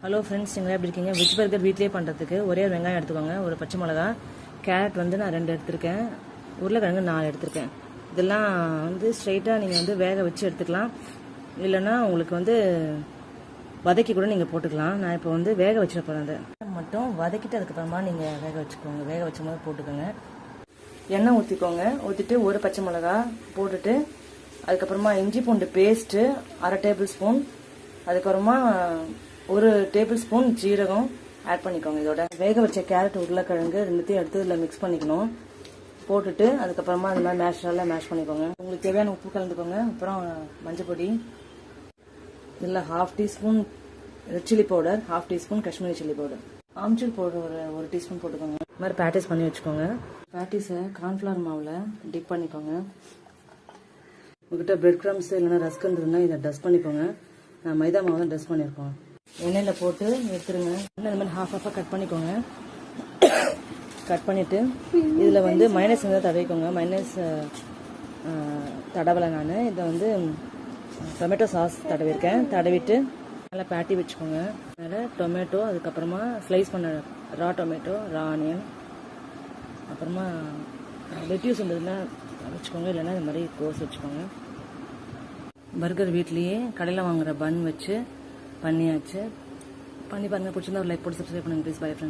Hello friends, நீங்கள் எப்படி இருக்கீங்க? வெஜ் பர்கர் வீட்லேயே பண்ணுறதுக்கு ஒரே ஒரு வெங்காயம் எடுத்துக்கோங்க, ஒரு பச்சை மிளகா, கேரட் வந்து நான் 2 எடுத்திருக்கேன், உருளைக்கிழங்கு 4 எடுத்திருக்கேன். இதெல்லாம் வந்து ஸ்ட்ரைட்டாக நீங்கள் வந்து வேக வச்சு எடுத்துக்கலாம், இல்லைன்னா உங்களுக்கு வந்து வதக்கி கூட நீங்கள் போட்டுக்கலாம். நான் இப்போ வந்து வேக வச்சிட போகிறேன். அதை மட்டும் வதக்கிட்டு அதுக்கப்புறமா நீங்கள் வேக வச்சுக்கோங்க. வேக வச்ச மாதிரி போட்டுக்கோங்க. எண்ணெய் ஊற்றிக்கோங்க. ஊற்றிட்டு ஒரு பச்சை மிளகா போட்டுட்டு அதுக்கப்புறமா இஞ்சி பூண்டு பேஸ்ட்டு 1/2 டேபிள் ஸ்பூன், அதுக்கப்புறமா 1 டேபிள் ஸ்பூன் ஜீரகம் ஆட் பண்ணிக்கோங்க. இதோட வேக வச்ச கேரட், உருளைக்கிழங்கு ரெண்டுத்தையும் எடுத்து இதில் மிக்ஸ் பண்ணிக்கணும். போட்டுட்டு அதுக்கப்புறமா அந்த மாதிரி நேச்சுரலாக மேஷ் பண்ணிக்கோங்க. உங்களுக்கு தேவையான உப்பு கலந்துக்கோங்க. அப்புறம் மஞ்சள் பொடி, இதில் 1/2 teaspoon red chilli powder, 1/2 teaspoon Kashmiri chilli powder, amchur powder ஒரு டீஸ்பூன் போட்டுக்கோங்க. இந்த மாதிரி பேட்டிஸ் பண்ணி வச்சுக்கோங்க. பேட்டிஸை கார்ன்ஃப்ளவர் மாவில் டிப் பண்ணிக்கோங்க. உங்கள்கிட்ட பிரெட் க்ரம்ஸ் இல்லைன்னா ரஸ்க் இருந்ததுன்னா இதை டஸ்ட் பண்ணிக்கோங்க. நான் மைதா மாவு தான் டஸ்ட் பண்ணியிருக்கோம். எண்ணெயில் போட்டு எடுத்துருங்க. இந்த மாதிரி ஹாஃபாக கட் பண்ணிக்கோங்க. கட் பண்ணிவிட்டு இதில் வந்து மைனஸ் வந்து தடவிக்கோங்க. மைனஸ் தடவலை நான் இதை வந்து டொமேட்டோ சாஸ் தடவிருக்கேன். தடவிட்டு நல்லா பேட்டி வச்சுக்கோங்க. மேலே டொமேட்டோ, அதுக்கப்புறமா ஸ்லைஸ் பண்ண ரா டொமேட்டோ, ரா ஆனியன், அப்புறமா லெட்யூஸ் இருந்ததுன்னா வச்சுக்கோங்க, இல்லைன்னா இது மாதிரி கோஸ் வச்சுக்கோங்க. பர்கர் வீட்லேயே கடையில் வாங்குகிற பன் வச்சு பண்ணியாச்சு. பண்ணி பாருங்கள். பிடிச்சிருந்தா ஒரு லைக் போட்டு சப்ஸ்கிரைப் பண்ணுங்கள் ப்ளீஸ். Bye friends.